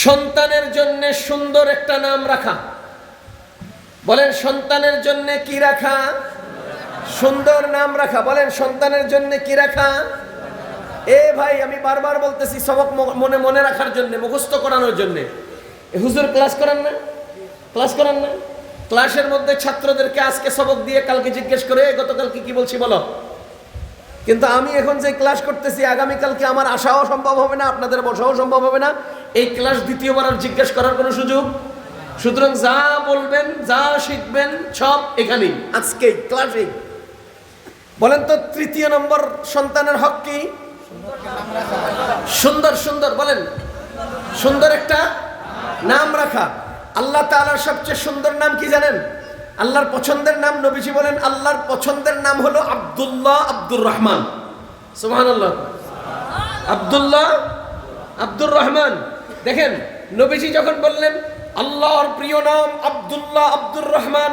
সন্তানের জন্য সুন্দর একটা নাম রাখা। বলেন সন্তানের জন্য কি রাখা? সুন্দর নাম রাখা। বলেন সন্তানের জন্য কি রাখা? এ ভাই, আমি বারবার বলতেছি সবক মনে মনে রাখার জন্য, মুখস্থ করানোর জন্য। হুজুর ক্লাস করান না? ক্লাস করান না? ক্লাসের মধ্যে ছাত্রদেরকে আজকে সবক দিয়ে কালকে জিজ্ঞেস করে গতকালকে কি বলছি বলো। কিন্তু আমি এখন যে ক্লাস করতেছি আগামীকালকে আমার আসাও সম্ভব হবে না, আপনাদের বসাও সম্ভব হবে না। এই ক্লাস দ্বিতীয়বার আর জিজ্ঞেস করার কোনো সুযোগ। সুতরাং যা বলবেন, যা শিখবেন সব এখানেই, আজকেই ক্লাসেই। বলেন তো তৃতীয় নম্বর সন্তানের হক কি? সুন্দর সুন্দর বলেন, সুন্দর একটা নাম রাখা। আল্লাহ তাআলার সবচেয়ে সুন্দর নাম কি জানেন? আল্লাহর পছন্দের নাম, নবীজি বলেন আল্লাহর পছন্দের নাম হলো আব্দুল্লাহ, আব্দুর রহমান। সুবহানাল্লাহ। আব্দুল্লাহ, আব্দুর রহমান। দেখেন নবীজি যখন বললেন আল্লাহর প্রিয় নাম আব্দুল্লাহ, আব্দুর রহমান,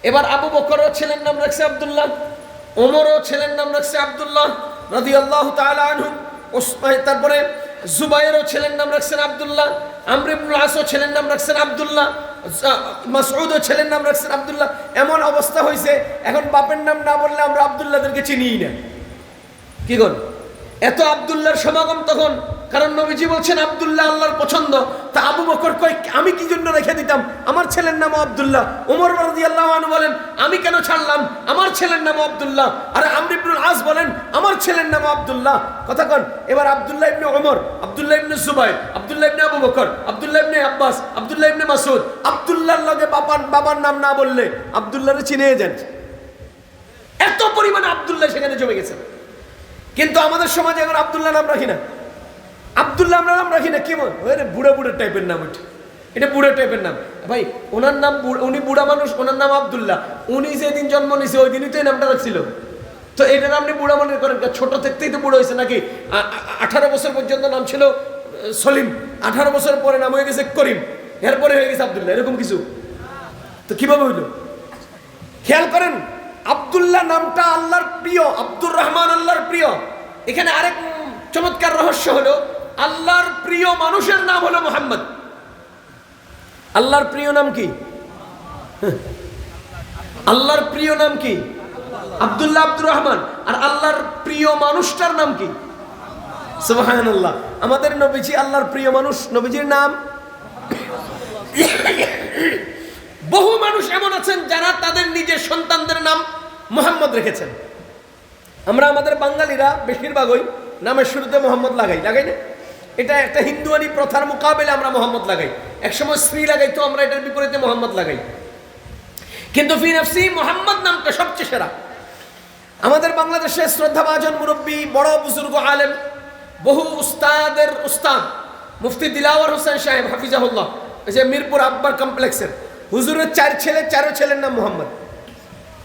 এবার আবু বকরও ছেলের নাম রাখছে আব্দুল্লাহ, ওমরও ছেলের নাম রাখছে আব্দুল্লাহ রাদিয়াল্লাহু তাআলা আনহু, তারপরে জুবাইরও ছেলের নাম রাখছেন আব্দুল্লাহ, আমর ইবনুল আসও ছেলের নাম রাখছেন আব্দুল্লাহ, মাসউদও ছেলের নাম রাখছেন আব্দুল্লাহ। এমন অবস্থা হয়েছে এখন বাপের নাম না বললে আমরা আব্দুল্লাহদেরকে চিনিই না। কি কর এত আব্দুল্লাহর সমাগম তখন, কারণ নবীজি বলছেন আব্দুল্লাহ আল্লাহর পছন্দ। তা আবু বকর কয় আমি কি জন্য রেখে দিতাম, আমার ছেলের নাম আব্দুল্লাহ। ওমর রাদিয়াল্লাহু আনহু বলেন আমি কেন ছাড়লাম, আমার ছেলের নাম আব্দুল্লাহ। আর আমর ইবনুল আস বলেন আমার ছেলের নাম আব্দুল্লাহ। কথা কন। এবার আব্দুল্লাহ ইবনে ওমর, আব্দুল্লাহ ইবনে জুবাইর, আব্দুল্লাহ ইবনে আবু বকর, আব্দুল্লাহ ইবনে আব্বাস, আব্দুল্লাহ ইবনে মাসউদ, আব্দুল্লাহর লগে বাবার নাম না বললে আব্দুল্লাহরে চিনে যান। এত পরিমাণে আব্দুল্লাহ সেখানে জমে গেছে। কিন্তু আমাদের সমাজে এখন আব্দুল্লাহ নাম রাখি না, আব্দুল্লাহ আমরা নাম রাখি না। কি বল বুড়া বুড়া টাইপের নাম, এটা বুড়া টাইপের নাম। ভাই ওনার নাম, উনি বুড়া মানুষ, ওনার নাম আব্দুল্লাহ। উনি যেদিন জন্ম নিয়েছে ওই দিনই তো এই নামটা রাখছিল। তো এটার আপনি বুড়া মনে করেন? ছোট থেকেই তো বুড়ো হয়েছে নাকি? 18 বছর পর্যন্ত নাম ছিল সলিম, 18 বছর পরে নাম হয়ে গেছে করিম, এরপরে হয়ে গেছে আব্দুল্লাহ, এরকম কিছু। তো কিভাবে হইল? খেয়াল করেন, আব্দুল্লাহ নামটা আল্লাহর প্রিয়, আব্দুর রহমান আল্লাহর প্রিয়। এখানে আরেক চমৎকার রহস্য হলো আল্লাহর প্রিয় মানুষের নাম হলো মুহাম্মদ। আল্লাহর প্রিয় নাম কি? আল্লাহর প্রিয় নাম কি? আব্দুল্লাহ, আব্দুর রহমান। আর আল্লাহর প্রিয় মানুষটার নাম কি? সুবহানাল্লাহ। আমাদের নবীজি আল্লাহর প্রিয় মানুষ, নবীজির নাম। বহু মানুষ এমন আছেন যারা তাদের নিজের সন্তানদের নাম মুহাম্মদ রেখেছেন। আমরা আমাদের বাঙালিরা বেশিরভাগই নামের শুরুতে মোহাম্মদ লাগাই না? এটা একটা হিন্দুয়ানি প্রথার মোকাবেলা আমরা মোহাম্মদ লাগাই। একসময় শ্রী লাগাই, তো আমরা এটার বিপরীতে মোহাম্মদ লাগাই। কিন্তু ফি নফসি মোহাম্মদ নামটা সবচেয়ে সেরা। আমাদের বাংলাদেশের শ্রদ্ধাভাজন মুরব্বী, বড় বুজুর্গ আলেম, বহু উস্তাদের উস্তাদ মুফতি দিলাওয়ার হোসেন সাহেব হাফিজাহুল্লাহ, এই যে মিরপুর আকবর কমপ্লেক্সের হুজুরের 4 ছেলে, 4 ছেলের নাম মোহাম্মদ।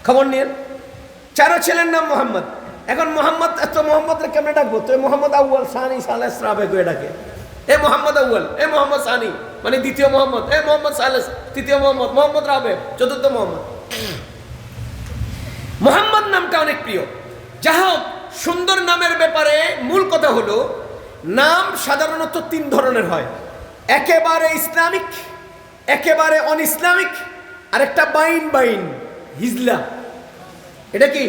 খবর নিন, 4 ছেলের নাম মোহাম্মদ। এখন মোহাম্মদ, এত মোহাম্মদকে কেমনে ডাকবো? তো মোহাম্মদ আউয়াল, সানি, সালেস, রাবে করে ডাকে। এ মোহাম্মদ আউয়াল, এ মোহাম্মদ সানি মানে দ্বিতীয় মোহাম্মদ, এ মোহাম্মদ সালেস তৃতীয় মোহাম্মদ, মোহাম্মদ রাবে চতুর্থ মোহাম্মদ। মোহাম্মদ নামটা অনেক প্রিয়। যাই হোক, সুন্দর নামের ব্যাপারে মূল কথা হলো নাম সাধারণত 3 ধরনের হয়। একেবারে ইসলামিক, একেবারে অন ইসলামিক, আর একটা বাইন হিজলা। এটা কি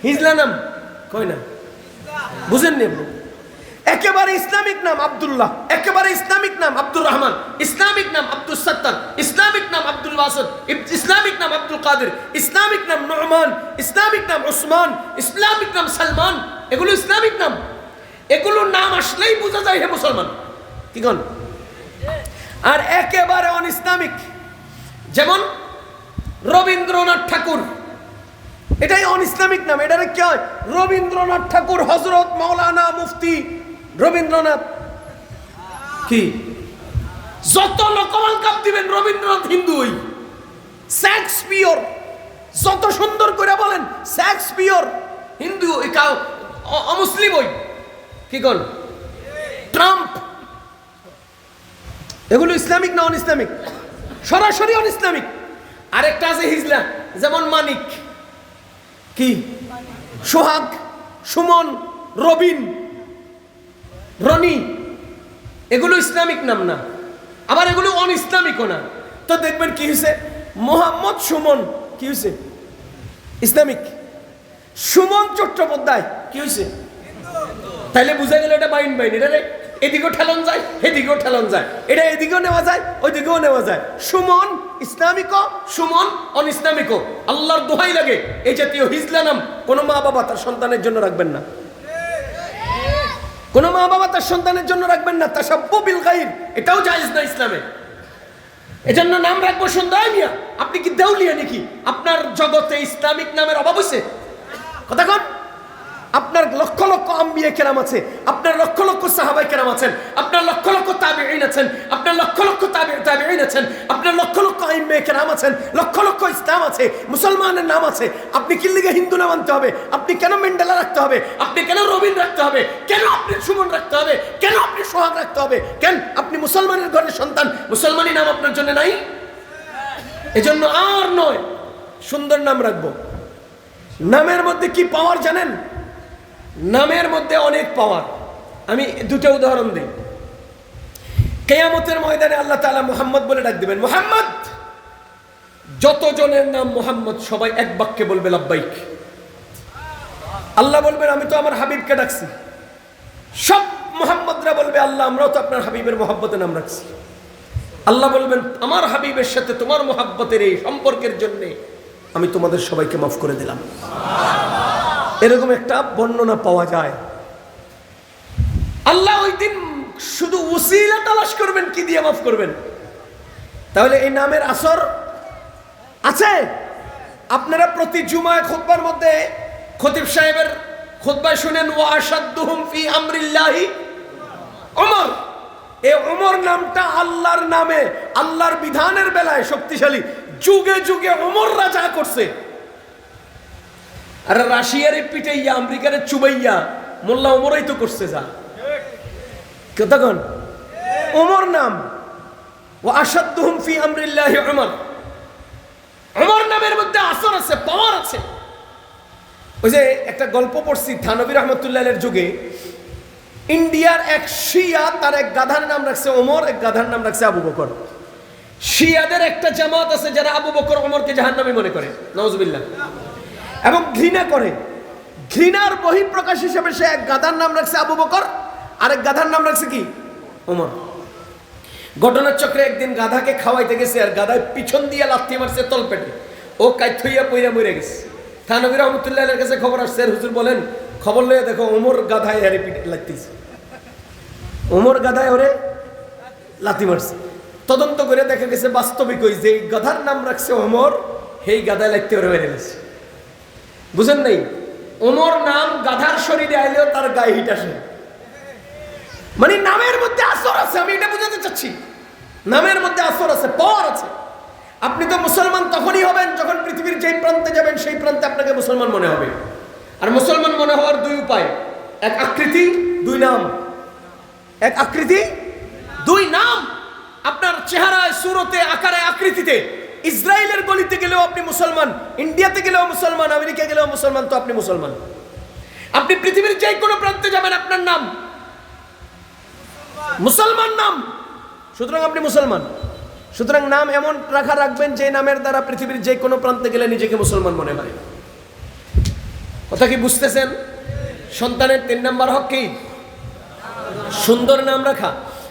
হিজলা নাম? কয় না, বুঝেননি আপনি? একেবারে ইসলামিক নাম আব্দুল্লাহ, একেবারে ইসলামিক নাম আব্দুর রহমান, ইসলামিক নাম আব্দুল সত্তার, ইসলামিক নাম আব্দুল বাসিত, ইসলামিক নাম আব্দুল কাদের, ইসলামিক নাম নুমান, ইসলামিক নাম উসমান, ইসলামিক নাম সালমান। এগুলো ইসলামিক নাম। এগুলো নাম আসলেই বোঝা যায় হে মুসলমান। কি কোন? আর একেবারে অন ইসলামিক, যেমন রবীন্দ্রনাথ ঠাকুর, এটাই অন ইসলামিক নাম। এটারে কি হয়? রবীন্দ্রনাথ ঠাকুর, হযরত মাওলানা মুফতি রবীন্দ্রনাথ। কি যত লোকমান কাপ দিবেন রবীন্দ্রনাথ হিন্দুই। শেক্সপিয়র যত সুন্দর করে বলেন, শেক্সপিয়র হিন্দু, অমুসলিম ওই। কি কোন? ট্রাম্প। এগুলো ইসলামিক না অন ইসলামিক? সরাসরি অন ইসলামিক। আরেকটা আছে হিজলা, যেমন মানিক, কি সোহাগ, সুমন, রবিন, রনি, এগুলো ইসলামিক নাম না, আবার এগুলো অন ইসলামিকও না। তো দেখবেন কি হয়েছে, মোহাম্মদ সুমন কি হয়েছে ইসলামিক, সুমন চট্টোপাধ্যায় কি হয়েছে, তাইলে বুঝা গেল এটা বাইন বাইন, এটা এদিকেও ঠেলন যায় এদিকেও ঠেলন যায়, এটা এদিকেও নেওয়া যায় ওইদিকেও নেওয়া যায়। সুমন ইসলামিকও, সুমন অন ইসলামিকও। আল্লাহর দোহাই লাগে এই জাতীয় হিজলা নাম কোনো মা বাবা তার সন্তানের জন্য রাখবেন না, কোনো মা বাবা তার সন্তানের জন্য রাখবেন না। তাসাব্বু বিল গায়র এটাও জায়েজ না ইসলামে। এজন্য নাম রাখবো সুন্দর মিয়া, আপনি কি দেউলিয়া নাকি? আপনার জগতে ইসলামিক নামের অভাব হইছে? কথা কন। আপনার লক্ষ লক্ষ আম্বিয়া কেরাম আছে, আপনার লক্ষ লক্ষ সাহাবাই কেরাম আছেন, আপনার লক্ষ লক্ষ তাবিঈন আছেন, আপনার লক্ষ লক্ষ তাবিঈন আছেন, আপনার লক্ষ লক্ষ আইম্মে কেরাম আছেন, লক্ষ লক্ষ ইসলাম আছে, মুসলমানের নাম আছে। আপনি কি লিগে হিন্দু নাম আনতে হবে? আপনি কেন মেন্ডেলা রাখতে হবে? আপনি কেন রবিন রাখতে হবে? কেন আপনি সুমন রাখতে হবে? কেন আপনি সোহাগ রাখতে হবে? কেন আপনি মুসলমানের ঘরের সন্তান, মুসলমানি নাম আপনার জন্য নাই? এজন্য আর নয়, সুন্দর নাম রাখবো। নামের মধ্যে কি পাওয়ার জানেন? নামের মধ্যে অনেক পাওয়ার। আমি দুটো উদাহরণ দিই। কিয়ামতের ময়দানে আল্লাহ তাআলা মুহাম্মদ বলে ডাক দিবেন, মুহাম্মদ। যতজনের নাম মুহাম্মদ সবাই এক বাক্যে বলবে লাব্বাইক। আল্লাহ বলবেন আমি তো আমার হাবিবকে ডাকছি। সব মুহাম্মদরা বলবে আল্লাহ আমরাও তো আপনার হাবিবের মহব্বতে নাম রাখছি। আল্লাহ বলবেন আমার হাবিবের সাথে তোমার মহব্বতের এই সম্পর্কের জন্য আমি তোমাদের সবাইকে মাফ করে দিলাম। এরকম একটা বর্ণনা পাওয়া যায়। আল্লাহ ওই দিন শুধু উসিলা তালাশ করবেন কি দিয়ে মাফ করবেন। তাহলে এই নামের আসর আছে। আপনারা প্রতি জুমায় খুতবার মধ্যে খতিব সাহেবের খুতবায় শুনেন ওয়া আশাদ্দুহুম ফি আমরিল্লাহি ওমর। এই ওমর নামটা আল্লাহর নামে, আল্লাহর বিধানের বেলায় শক্তিশালী। যুগে যুগে ওমর রাজা করছে। আর রাশিয়ারে পিটাইয়া আমেরিকারে চুবাইয়া মোল্লা ওমরই তো করছে। যা কতক্ষণ ওমর নাম ওয়া আশাদ্দুহুম ফি আমরিল্লাহি ওমর। ওমর নামের মধ্যে আসর আছে, পাওয়ার আছে। ওই যে একটা গল্প পড়ছি থানবী রহমতুল্লাহের যুগে, ইন্ডিয়ার এক শিয়া তার এক গাধার নাম রাখছে ওমর, এক গাধার নাম রাখছে আবু বকর। শিয়াদের একটা জামাত আছে যারা আবু বকর ওমরকে জাহান্নামী মনে করে, নাউজুবিল্লাহ, এবং ঘৃণা করে। ঘৃণার বহিঃপ্রকাশ হিসেবে সে এক গাধার নাম রাখছে আবু বকর, আরেক গাধার নাম রাখছে কি ওমর। ঘটনার চক্রে একদিন গাধাকে খাওয়াইতে গেছে, আর গাধায় পিছন দিয়ে লাথি মারছে তলপেটে। ও কাইথইয়া পইরা মরে গেছে। থানবী রহমতুল্লাহের কাছে খবর আসছে, হুজুর বলেন খবর লইয়া দেখো ওমর গাধায় হারে পিঠে লাগতেছে, ওমর গাধায় ওরে লাথি মারছে। তদন্ত করে দেখা গেছে বাস্তবিক ওই যে গাধার নাম রাখছে ওমর, সেই গাধায় লাগতে ওরে মেরে গেছে। বুঝেন নাই? ওমর নাম গাধার শরীরে আইলেও তার গায়ে হিট আসে। মানে নামের মধ্যে আসর আছে। আমি এটা বুঝাতে চাচ্ছি, নামের মধ্যে আসর আছে, পাওয়ার আছে। আপনি তো মুসলমান তখনই হবেন যখন পৃথিবীর যেই প্রান্তে যাবেন সেই প্রান্তে আপনাকে মুসলমান মনে হবে। আর মুসলমান মনে হওয়ার দুই উপায়, এক আকৃতি, দুই নাম। এক আকৃতি, দুই নাম। আপনার চেহারায়, সুরতে, আকারে, আকৃতিতে ইসরায়েলের গলিতে গেলেও আপনি মুসলমান, ইন্ডিয়াতে গেলেও মুসলমান, আমেরিকা গেলেও মুসলমান, তো আপনি মুসলমান। আপনি পৃথিবীর যে কোনো প্রান্তে যাবেন আপনার নাম মুসলমান নাম, সুতরাং আপনি মুসলমান। সুতরাং নাম এমন রাখবেন যে নামের দ্বারা পৃথিবীর যে কোনো প্রান্তে গেলে নিজেকে মুসলমান মনে হয়। কথা কি বুঝতেছেন? সন্তানের 3 নম্বর হক কি? সুন্দর নাম রাখা।